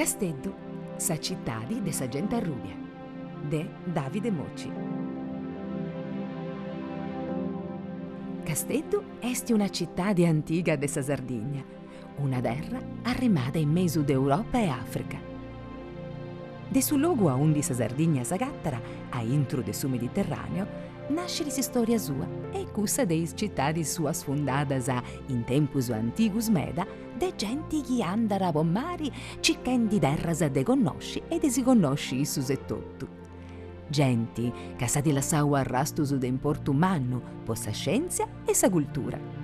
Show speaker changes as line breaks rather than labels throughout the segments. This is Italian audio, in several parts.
Casteddu, sa cittadi de sa gente arrubia, de Davide Mocci. Casteddu est una città antiga de sa Sardigna, una terra arrimada in mesu d'Europa e Africa. De su logu a un di sa Sardigna Sagattara, a intro de su Mediterraneo, nasce di storia sua e cussa deis cittadi sua sfundadas in tempus antigus meda de genti chi andara a bommari cicchendi terras de connosci e de si connosci issus e tuttu. Genti che sa di lassau arrastus de importu mannu po sa scienzia e sa cultura.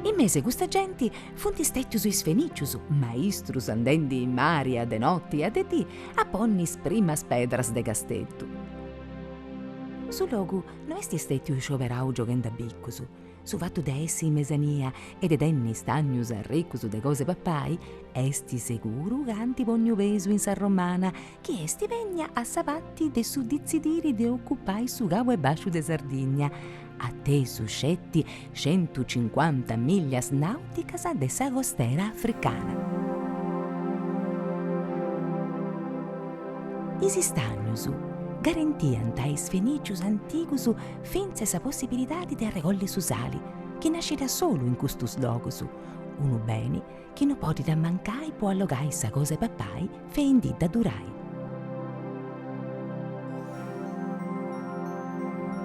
In mese custa genti funti stettius is fenicius, maestrus andendi in mari a de notti e a de dì a ponnis primas pedras de Casteddu. Su logu no esti stettiu scioverau giogenda biccusu, su fattu de essi in mesania e de denni stagnius arriccusu de cose pappai, esti seguru ganti pognu vesu in San Romana, chi esti vegna a savatti de su dizidiri de occupai su gau e basciu de Sardigna, attesu scetti 150 miglias nauticas de sa costera africana. Isi stagnusu garantian tais fenicius antigusu finze sa possibilidade de arregolli su sali, chi nascida solo in custus logusu, unu beni chi no podi da mancai può allogai sa cose pappai feindi da durai.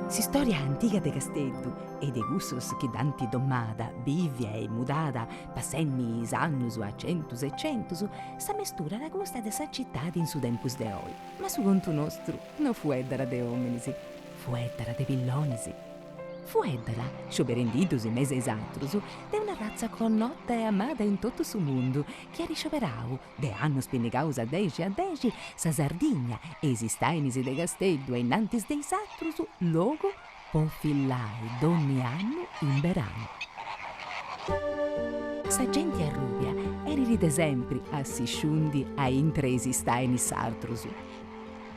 Si storia antica de Casteddu e de gussus chi danti dommada, bivia e mudada, passenni annus a centus e centus, sa mestura la gusta de sa cittadi in su tempus de oi. Ma su contu nostru no fu eddara de omenisi, fu eddara de villonisi. Fu eddara, scioberendidus in mese esatrus, de una razza connota e amada in tutto su mundu, chi ha riscioberau, de annus pinnigaus a deci, sa Sardigna, esistainisi de Casteddu e innantis de isatrus, logo po fillai d'ogni anno in verano. Sa gente arrubia eri de sempre assi sciundi a intre esistainis sartrus.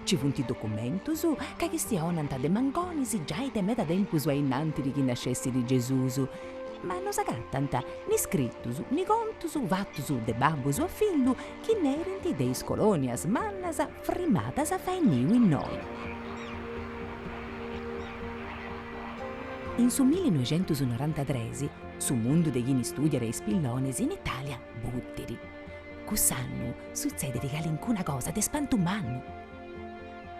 Ci funti documentus che questionant de mangonisi già de meda tempus e innanti di chi nascessi di Gesusu, ma non s'agattant ni scrittus, ni contus, vattus de babbus o fillu, chi nerenti deis colonias mannas frimatas a fainiu in noi. In su 1993, su mundu de chi studiare i spillones in Italia, buttiri. Cuss'annu succederi calincuna cosa de spantumannu.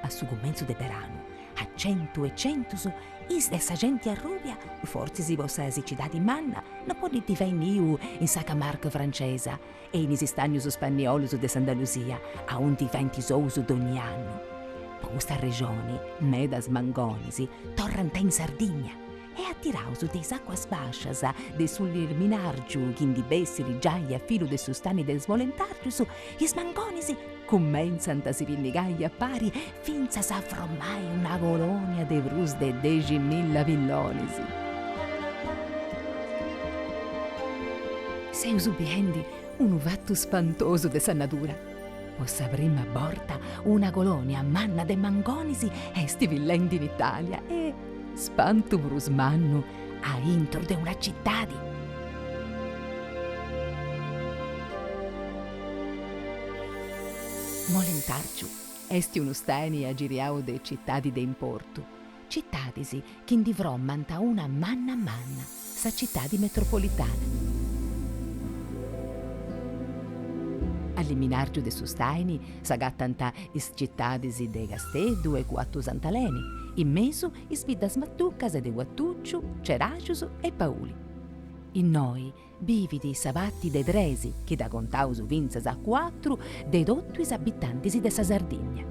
A su commenzo de verano, a 100 e centus, is de sa gente arrubia, forse si vossa esicidadi manna, no poditi fainiu in sa Camarca francesa, e in isi stagnius spagniolus de Sand'Andalusia, a un ti faintisous d'ogni anno. Po questa regioni, medas mangonisi, torranta in Sardigna, e attiraus de acquas bascias, de sull'irminargiu, chindi bessiri giai a filu de sustani del smolentargius, is mangonisi commenzant a si pinnigai a pari, finza s'affrommai una colonia de vrus de 10.000 villonisi. Seu subiendi un fatto spantoso de sa natura. Possa prima borta una colonia manna de mangonisi esti villendi in Italia e spantu vrus mannu a intro de una cittadi. Molentargiu esti unu staini a giriau de cittadi de importu, cittadisi chi indivròmmant a una manna sa cittadi metropolitana. All'iminargiu de su staini s'agattant is cittadisi de Casteddu e Guattu Santaleni, in mesu is viddas mattuccas de Guattucciu, Ceracius e Pauli. In noi bividi savatti de Dresi, che da contausu vinzas a 4 de dottuis abitantisi de sa Sardigna.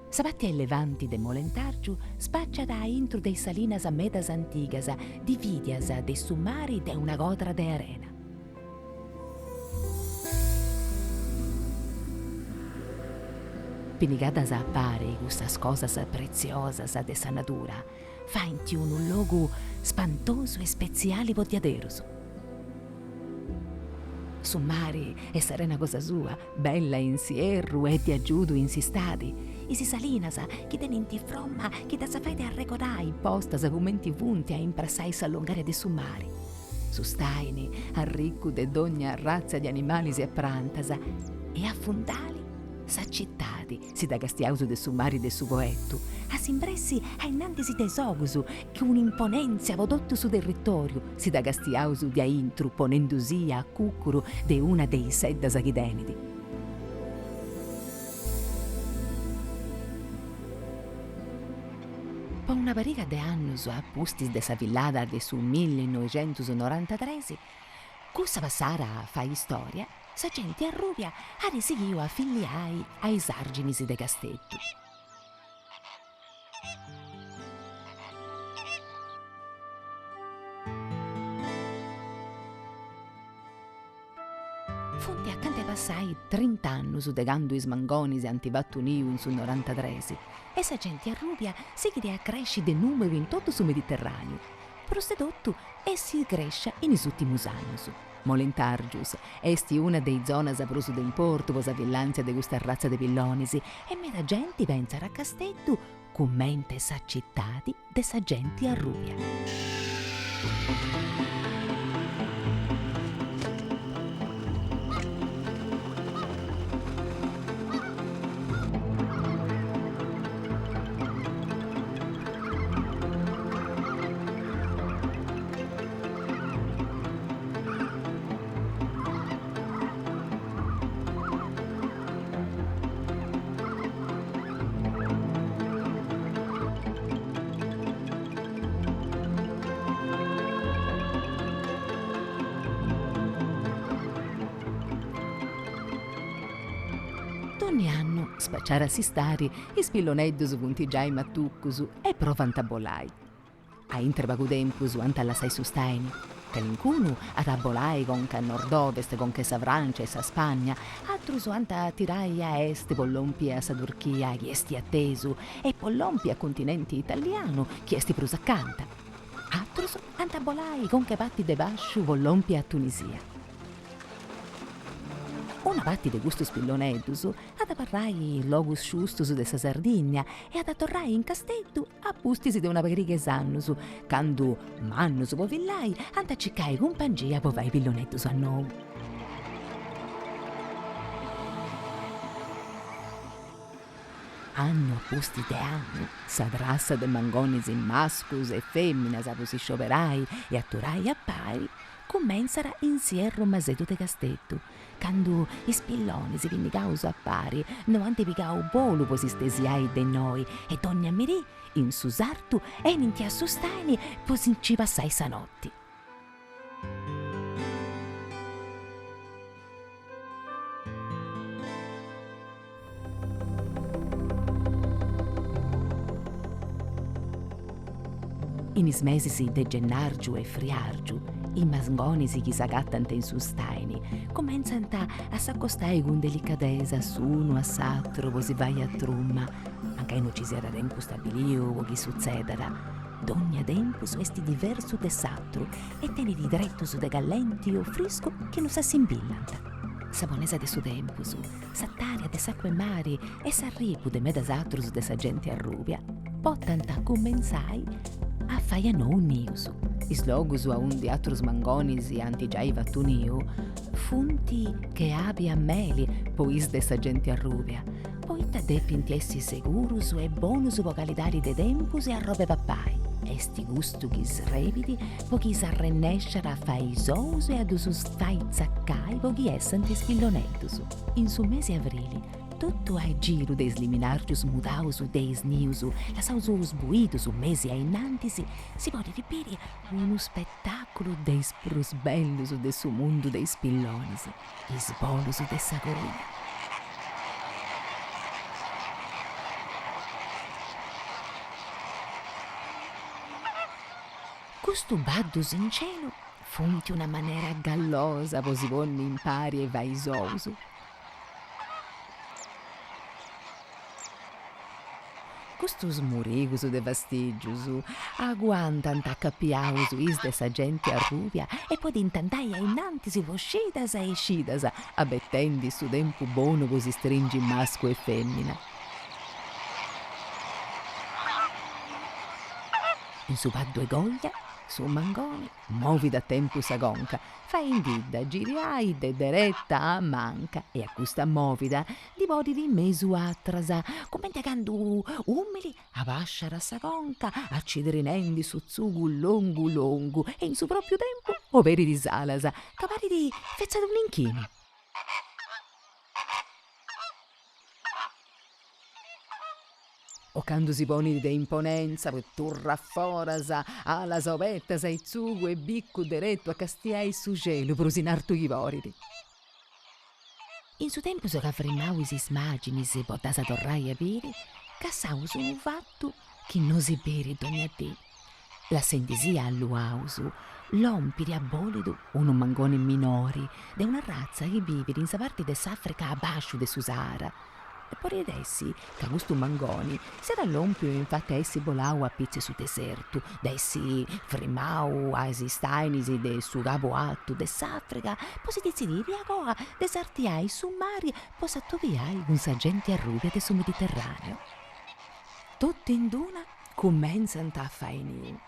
Savatti ai levanti de Molentargiu spacciat a intro de salinas a medas antigas, dividias de su mari de una godra de arena. Pinigadas a pare gustas cosas preziosas de sa natura, fainti un logu spantoso e speziali podiaderoso. Su mari e serena cosa sua, bella in sierru e ti aggiudu in si stadi, e si salinas, chi tenenti fromma, chi da sapete arrecodai in postas, commenti vunti a imprassai s'allungare de su mari. su staini, arriccu de d'ogna razza di animali e prantasa, e a fundali s'accittati, si da gastiausu de su mari de su poettu, a s'impressi a innantisi de sogusu, che un'imponenza vodottu su territorio, si da gastiausu di a intru, ponendusia a cuccuru de una dei seddas aghidenidi. Po una variga de annus a pustis de sa villada de su 1993, cussa passara a fa storia, sa gente a Rubia ha desighiu a filiai ai sarginisi de Castettu. Funti accante passai 30 anni su degando is mangonis antivattuniu in su 93 e sa gente a Rubia si chiede a cresci de numero in tutto su Mediterraneo. Prostedottu e si cresce in is ultimus anni. Molentargius esti una dei zonas abrusu del porto vosa villanzia de gusta razza de villonisi e meda gente pensa a Castettu commente sa cittadi de sa gente a Rubia. Ogni anno spacciare a sistari i spilloneddos puntigiai mattuccusu e provant a bolai. A intrebagudempus anta alla sai sustaini, calincunu ad abolai con che a nord-ovest con che sa Francia e sa Spagna, altrus anta a tirai a est pollompi a sa Turchia chiesti attesu e pollompi a continente italiano chiesti prus accanta. Altrus anta a bolai con che patti de vasciu pollompi a Tunisia. Una patti de gusto spillonedus ad apparrai logus sciustus de sa Sardigna e ad attorrai in Castettu a pustisi de una pagriga annus, candu mannus po villai anta ciccai compangia po vai pillonedus a nou. Anno a pusti de anno, sa drassa de mangonis in mascus e femminas a si scioperai e atturai a pari, commensara in sierro masetu de Castettu, candu i spilloni si vindicaus a pari, no antipicau bolu po si stesiai de noi, e donne a mirì in su sartu e in inti a sustaini po si ci passai sa notti. In is mesis de gennargiu e friargiu, i masgonisi chi s'agattant in su staini, comenzant a s'accostai con delicatesa s'uno a s'altro, po si vai a trumma, anche non ci sia da tempo stabilio o chi succedera. D'ogni tempus esti diverso de s'altro e tenidi dretto su de gallenti o frisco che non s'assimbillant. Saponesa de su tempus, s'attaria de s'acque mari e s'arripu de medas atrus de sa gente a Rubia, potant a commensai a faia nou nius. Is logus a un di atrus mangonis e antigiai vattuniu, funti che abi a meli, pois de sa gente a Rubia, poita depinti essi segurus e bonus vocalidari de tempus e a robe pappai. Esti gustu chis revidi, po chis arrennesciara a fai sous e ad usus fai zaccai, po chi essanti spillonedus. In su mesi avrili, tutto a giro de sliminargius mudausu de sniusu, la sausus buidus mesi a innantisi, si pode ripiri uno spettacolo de sprus bellus de su mundu de spillonis, is bolus de sa corina. Custu baddus in cielo funti una maniera gallosa, po si vonni in pari e vai sousu. Custus murigus de vastigius aguantant accappiaus is de sa gente a Rubia e poi intandai a innantisi voscidas e escidas, abettendi su tempo bono po si stringi masco e femmina. In su paddo e goglia Su mangoni, movi da tempus agonca, fai in vidda, giriai de deretta a manca, e a custa movida divori di mesu atrasa, commenti candu umili, a vasciara sagonca, accidrinendi su zugu longu longu, e in su proprio tempo, overi di salasa, cavari di fezza d'inchini. O quando si poni de imponenza, turra forasa, ala sovetta, sei zugu e biccu deretto a castiai su cielo, prusinar tu i voridi. In su tempo so che fremausi smaginis e potasa torrai a piri, cassaus un fatto che non si peri d'ogni dì. La sentisia alluausu, l'ompiri abolido uno mangone minori, de una razza che vive in sa parte dell'Africa a bascio de Susara. E poi ad essi, che questo mangoni, si era l'ompio infatti essi bolau a pizze su deserto, dessi frimau a esistainis de su gabo atto dell'Africa, poi si decidiri a goa desartiai su mari, poi s'attoviai un sagenti a rubia de su Mediterraneo. Tutti in duna commenzano a fainiu.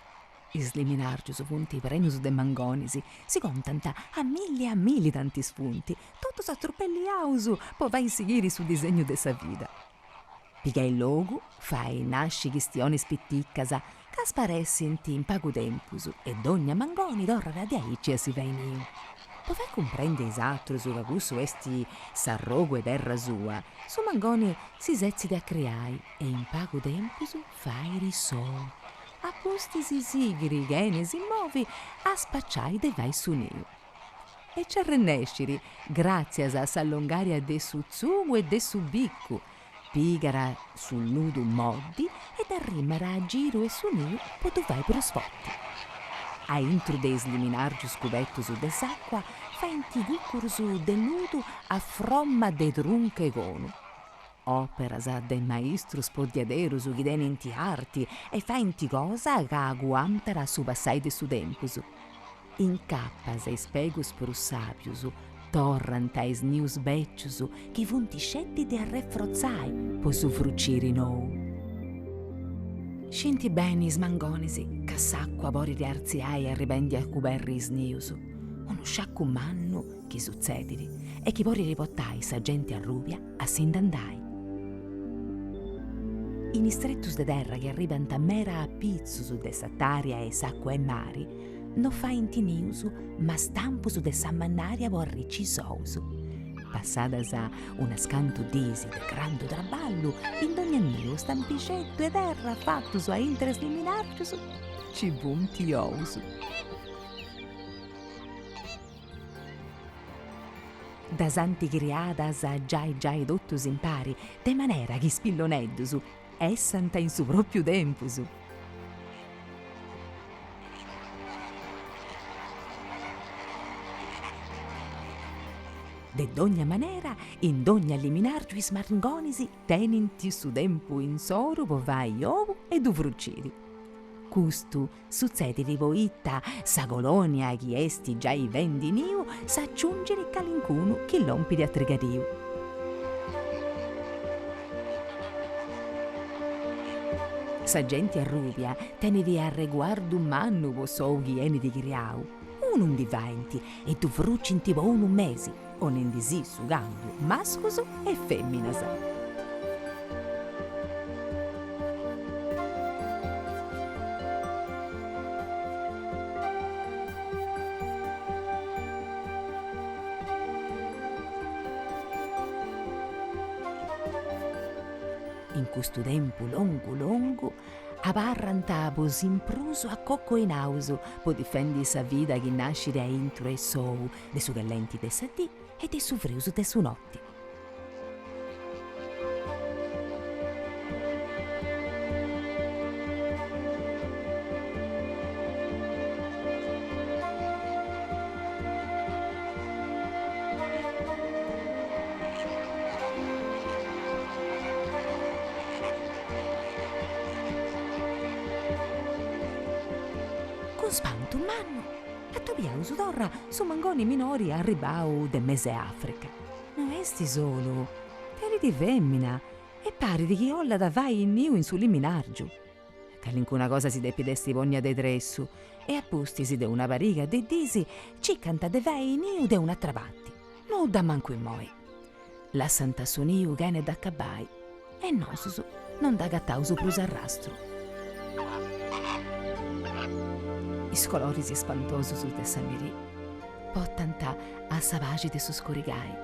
Is liminargius punti prenus de mangonisi si contanta a mili tanti spunti, totus a truppelliausu, poi vai in seguiri su disegno de sa vida. Piga il logu, fai nasci chistioni spitticcasa, casparessi in pagu tempusu, e dogna mangoni d'orra radiaici a si vainiu. Poi vai comprende esatto su cagussu esti s'arrogo ed erra sua, su mangoni si sezzi da creai, e in pagu tempusu fai risol. A posti si sigri, genesi, movi, a spacciai de vai su niu. E ci arrennesciri, grazie a s'allongaria de su zugu e de su biccu, pigara sul nudo moddi ed arrimara a giro e su niu potuvai per sfotti. A intru de sliminargius cubettus de s'acqua, fa intigucursu de nudo a fromma de drunche gonu. Operas de maestros podiaderus ghideni inti arti e fa inti cosa che aguantara su bassai de su tempusu. In cappas e spegus prussapius, torrant ais nius beccius, chi funti scetti de arrefrozzai, po su frucciri nou. Scinti beni smangonisi, che s'acqua bori di arziai e ribendi a cuberri sniusu. Uno sciaccu mannu, chi succediri, e chi bori ripottai sa gente a rubia, a sindandai. In istrettus de terra che arribant a mera a pizzusu de sattaria e s'acqua e mari, no fa intiniusu, ma stampusu de sammannaria vorri cisousu. Passadas a una scantu disi de grande traballu, in ogni niu stampicetto e terra fattusu a interes liminargiusu, ci bunti ousu. Das antigriadas a giai dottus impari, de manera chi spilloneddusu, essanta in su proprio tempusu. De d'ogna manera, in d'ogna liminargiu is margonisi, teninti su tempu in soru, povai ovu e du frucciri. Custu succediri voitta sa colonia chi esti già i vendi niu, s'aggiungere calincunu chi l'ompidi a trigadiu. Sa gente a rubia tenevi a reguardu mannu vo soghi eni di griau, unun di vainti e tu fruccinti vo un mesi, onendisi su gambio mascusu e femminasa. In questo tempo longu, abarranta bos impruso a cocco in ausu, po difendi sa vida che nascere a intro e sou, de su gallenti de sa dì e de su friusu de su notti. Con spanto manno, attoviau su torra su mangoni minori arribau de mese Africa. Non esti solo, peri di femmina, e pari di chi olla da vai in niu in su liminargiu. che alcuna cosa si deppi desti vogna de tressu, e appustisi de una pariga de disi, ci canta de vei niu de una travatti, non da manco in moi. La santa su niu gene da cabai, e nosusu non da gattausu plus arrastru. Is colorisi spantosu su de samiri, pottanta a savagi de su scorigai,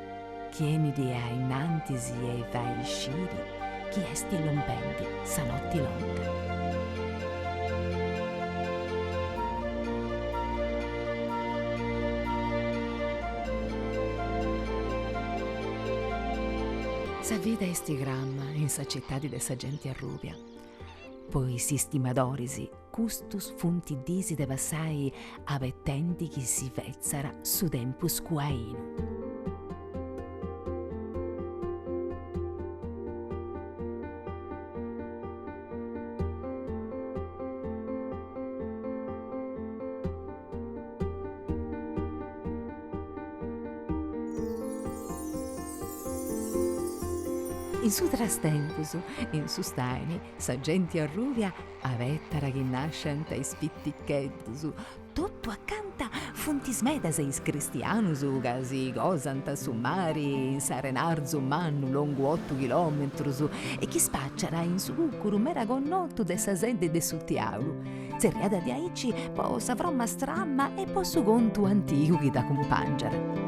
chieni di a innantisi e vai sciri, chi esti lompendi sa notti longa. Sa vida esti gramma in sa città di de sa gente arrubia. Poi si stimadorisi, custus funti disi de passai avettenti chi si vezzara su tempus quainu. In su trastempus, in su staini, sa gente arruvia avettara che nascent ai spitticheddus, tutto accanta funtis medas eis cristianus, casi gosant su mari, in sarenarzu mannu longu 8 chilometrus, e chi spacciara in su cucuru mera gonnottu de sa sede de suttiaulu. Zerriada di aici, po savromma stramma e po su contu anticu chi da compangiara.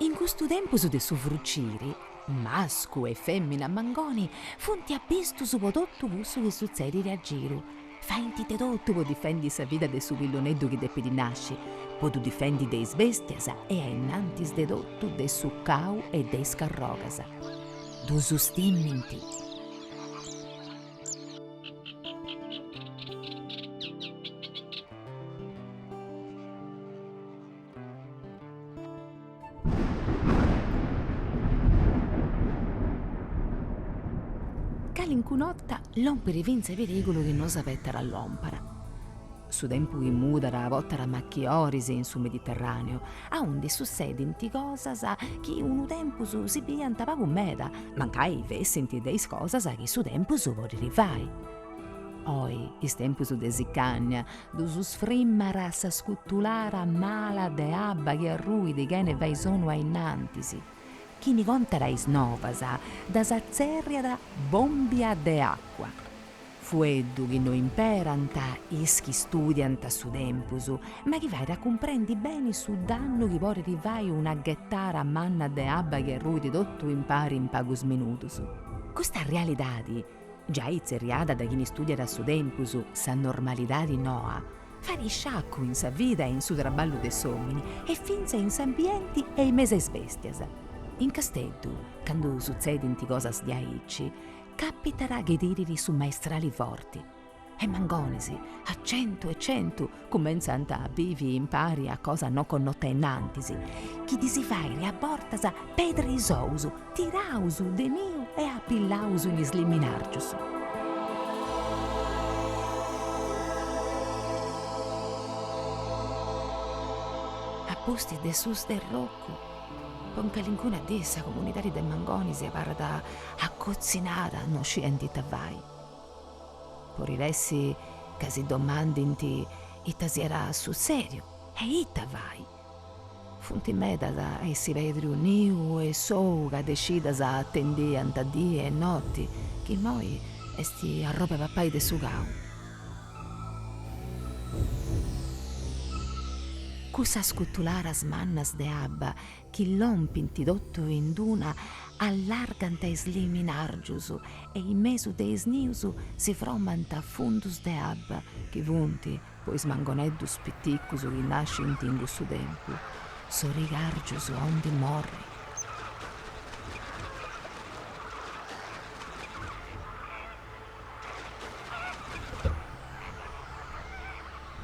In questo tempus de su frucciri, mascu e femmina mangoni, funti abistu su podottu gussu che succedere a giro. Fainti te tutto po difendi sa vita de su villoneddu che deppe di nasci, po tu difendi deis bestiasa e a innantis de dottu de su cau e de scarrogasa. Du sustimminti. Calincunotta l'omperi vinse pericolo che non sapettara all'ompara. Su tempo in mudara vottara macchiorisi in su Mediterraneo, a onde succedenti cosas che unu tempus si piantava con meda, mancai vessenti deis cosas che su tempus vori rifai. Oi, is tempus de Siccagna, dus sfrimmara sa scuttulara mala de abba che arrui di gene vai sono a innantisi. Chi ni contara is novas, da sa zerriada bombia de acqua. Fueddu chi no imperanta is chi studianta su tempus, ma chi vai a comprendi bene su danno chi pore rivai una ghettara manna de abba che arrui di dotto impari in pagus minutus. Questa realidadi, già izzerriada da chi ni studiara su tempus, sa normalitadi noa, fare sciacco in sa vita e in su traballo de somini, e finza in s'ambienti e in mese bestias. In casteddu, quando succedenti cosas di aici, capitara che diriri su maestrali forti. E mangonesi, a 100 e 100, comenzant a vivi impari a cosa no connotta innantisi, chi disi fairi a bortasa pedri isousu, tirausu de niu e appillausu in isliminargius. A posti de sus del rocco, con calincuna dessa comunità de mangoni si parda accozzinata non scienti tavai. Porilessi che si domandinti ita si era sul serio e ita vai. Funti meda e si vedri niu e souga decida sa attendi antadì e notti che moi esti a roba papai de sugau. Cusa scuttulara mannas de abba, chi lompinti dotto in duna, allargant e sliminargiusu, e in mesu de isniusu si fromant a fundus de abba, chi vunti, poi smangoneddus pitticcusu chi nascinti in su tempu, sorigargiusu ondi morri.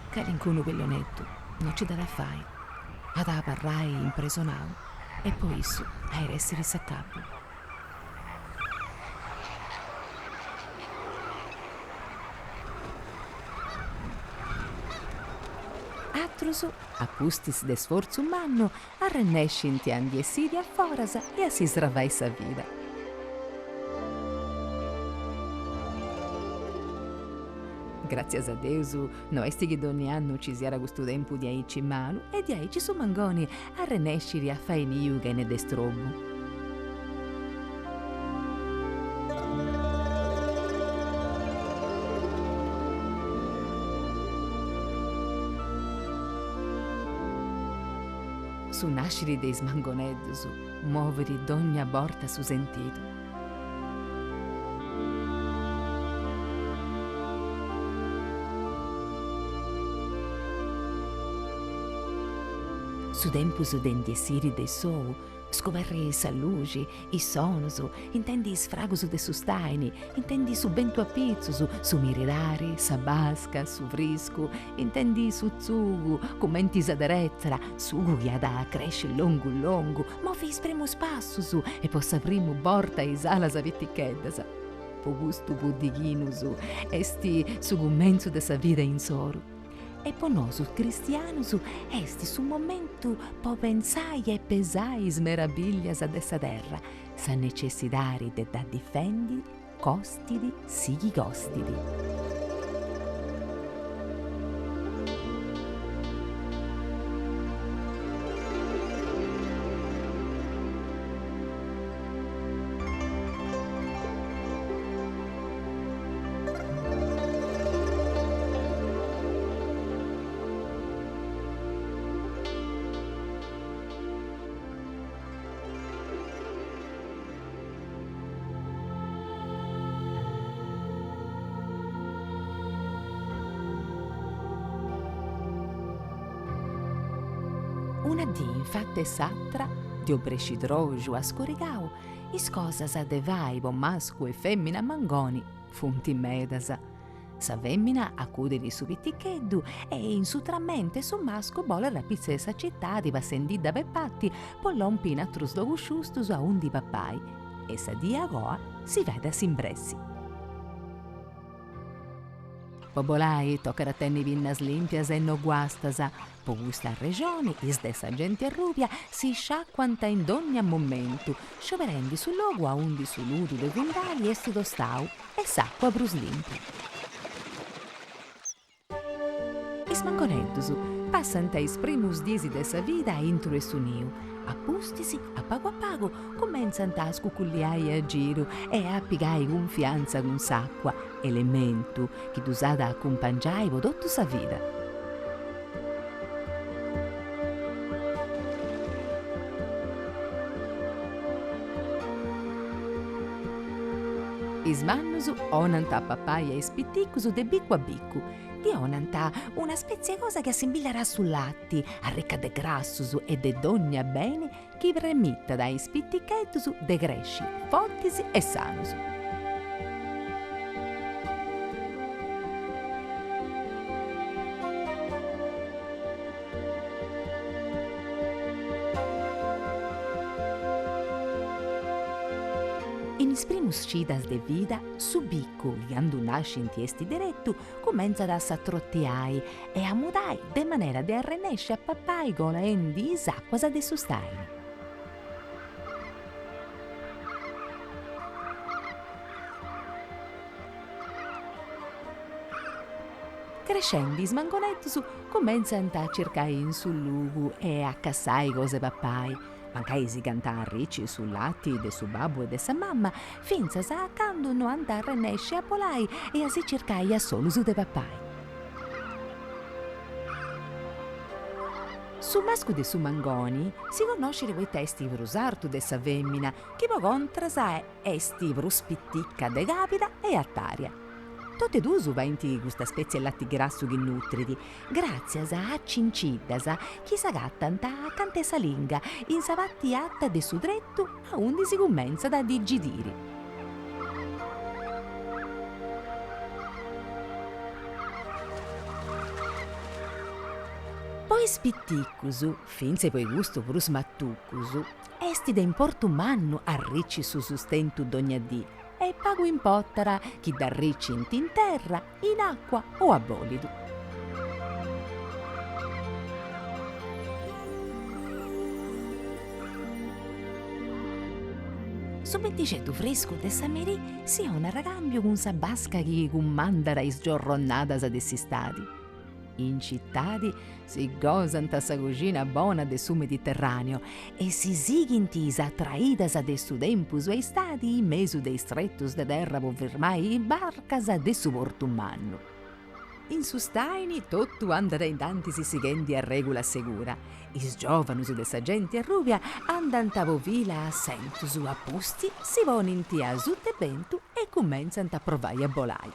Calincunu piglionettu, non ci darà fai, ad aparrai impresonau, e poi issu ai resti risaccapu. Pietrusu, appustis de sforzo umano, arrennescinti andi e sidi a forasa e a si sravai sa vida. Grazie a Deus, no esti che ogni anno ci sia questo tempo di aici malu e di aici su mangoni arrennesciri a faini iuga ne destrobu. Su nasciri dei smangoneddusu, muoveri d'ogni borta su sentito. Su tempus dendi e siri dei sou, scoverri sa luci, i sonusu, intendi sfragusu de su staini, intendi su bentu a pizzusu, su miridari, sa basca, su friscu, intendi su zugu, commenti sa derezzara, sugu che da cresce longu longu, movi spremus passusu e possa primu borta isala sa vitticheddasa. Po gustu buddighinusu, esti su gummenzu de sa vida insoru. E ponosus cristianusu esti su momentu po pensai e pesai smerabiglias ad essa terra, sa necessidari de da difendi, costidi, sighi costidi. Una dì, infatti, s'altra, di obrescidrogiu a scorigau, is cosas de vaibo, mascu e femmina mangoni, funti medasa. Sa femmina accuderi su vitticheddu e in su trammente su mascu bolle rapizze sa città di va sendida per patti, pollompina trus dogusciustus a undi papai, e sa dia goa si veda s'impressi. Pobolai toccare a tenni vinnas limpias e no guastasa, po gusta regioni, is de sa gente rubia, si sciacquanta in ogni momento, scioverendi sul logo a undi su ludu de vindali e su dostau, e s'acqua brus limpi. Is manconeddusu, passante is primus disi de sa vida intro e su niu, appustisi, a pago, comenzant a scuculliai a giro e a pigai confianza con s'acqua, elementu che d'usada accompagnai vodotto sa vida. Is mannusu onant a pappaia e spitticusu de biccu a biccu, di onanta una spezie cosa che assimbilerà sul latti, arrecca de grassusu e de dogna bene, chi vremitta dai spittichettusu de gresci, fottisi e sanusu. In is primus scidas de vida, su biccu, liandu nascinti esti direttu, comenza da s'attrottiai e a mudai de manera de arrenesce a pappai golendi is acquas de sustaini. Crescendi smangonettusu, comenzant a cercai in sul lugu e a cassai cose pappai. Mancai si cantà ricci sul latti de su babbo e de sa mamma, finza sa quando no andare nesce a polai e a si cercai a solo su de pappai. Su mascu de su mangoni si conoscere quei testi vrusartu de sa femmina, che po contrasa esti vruspitticca de capita e attaria. Tutte due su vainti questa spezie latti grassu che nutridi, grazie a cinciddasa, chi s'agattant a cante salinga, in savatti atta de su drettu a undi si commenza da digidiri. Poi spitticcusu, finze poi gusto prus mattuccusu, esti de importu mannu a ricci su sustentu d'ogna dì, e pago in pottara chi da ricci in terra, in acqua o a bolidu. Su benticetto fresco de Sameri si ha una ragambio con sa basca che mandara isgiorronnadas ad essi stadi. In cittadi si gosanta sa cucina bona de su Mediterraneo e si sighintisa traidas ad su tempus e stadi in mesu dei strettus de terra virmai barcas de su portumanno. In su staini tottu andare in tanti si sighendi a regula segura. Is giovanus de sa gente arruvia andant a vila a sentus a posti si voninti a sutte bentu e commenzant a provai a bolai.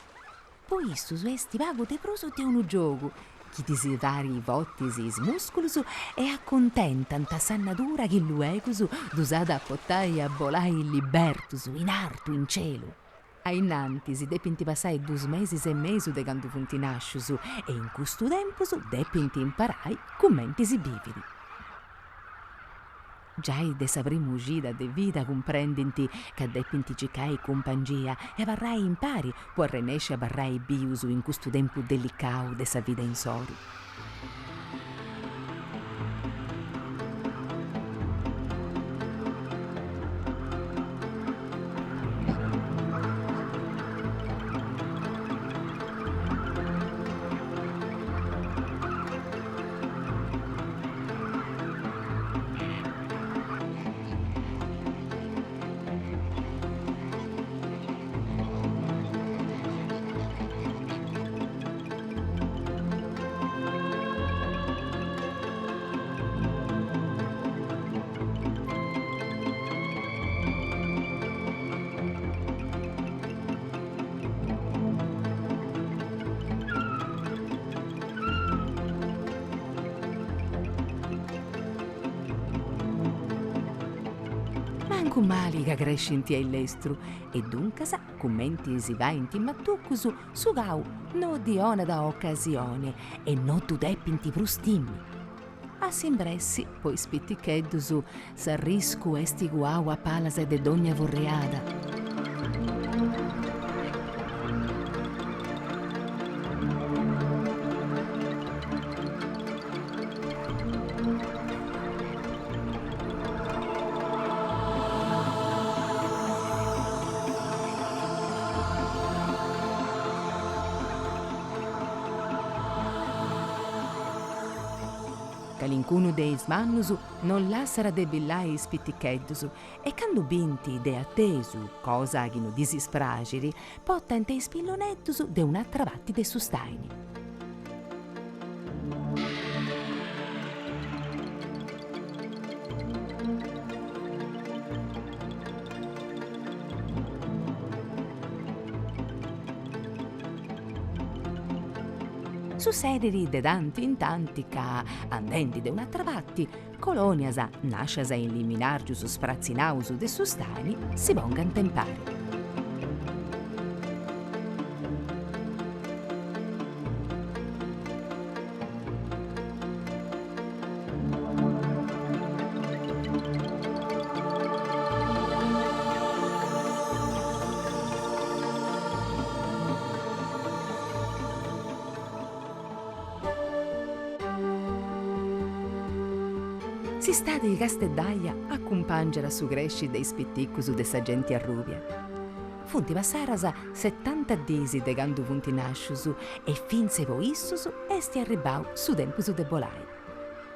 Poi istus esti vago de proso de unu giogu, chi disi vari vottis is musculus e accontentant a sannadura chi luegus d'usada a pottai a bolai libertus in artu in cielo. A innanti si depinti passai 2 mesis e mesu de candu funti nascius e in custu tempus depinti imparai commenti si bividi. Giai de sa prima uscita de vita comprendinti che depinti cicai compangia e varrai impari può renesce a barrai biusu in custu tempu delicau de sa vita in soru. Mancu mali che crescinti ai l'estru e duncasa commenti si va in timmattuccusu su gau no di ona da occasione e no tu depinti prustimmi. A simpressi poi spitticheddusu s'arriscu esti guau a palase de dogna vorreada. Calincuno deis mannusu non lassara de billai spitticheddusu e candu binti de attesu, cosa aghino disispragiri, pottente spilloneddusu de un'altra vatti de sustaini. Succederi de tanti in tanti ca, andenti de un'altra vatti, coloniasa nasciasa in liminargius sprazzinausu de sustani, si vongan tempare. Si sta di Casteddaia a cumpangere su cresci dei spitticcusu de sa gente arruvia. Funti passarasa 70 disi de candu funti nasciusu e finse voissusu esti arribau su tempusu de bolai.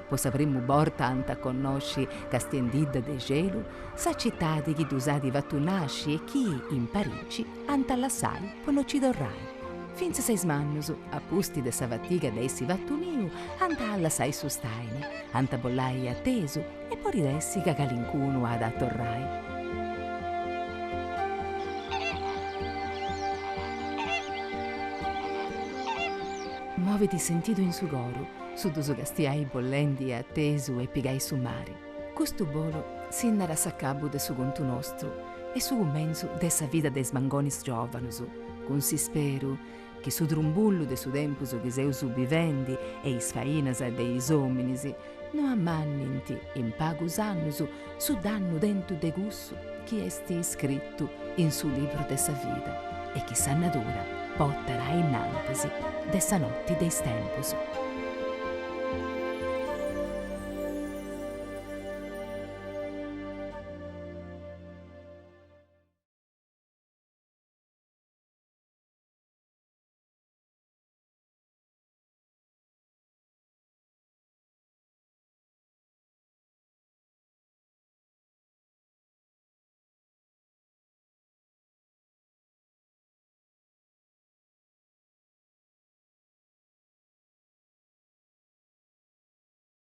Po sa primu borta anta conosci Castiendidda de gelu, sa cittadi chi d'usadi vattu nasci e chi, in Parigi, anta l'assai po no ci dorrai. Finze 6 mannusu, a pusti de sa vatiga de essi vattuniu, anta alla sai sustaini, anta bollai attesu e poi ridessi ca calincunu ad attorrai. Moviti sentito in sugoru, su dusu gastiai bollendi attesu e pigai su mari. Custu bolo sinnara s'accabu de su contu nostru e su commensu de sa vida de smangonis giovanusu, con si speru che su drumbullu de su tempusu chi seusu vivendi e is fainasa de is hominisi no ammanninti in pagus annusu su dannu dentu de gussu chi esti iscrittu in su libro de sa vida e chi sannadura pottara innantisi de sa notti deis tempusu.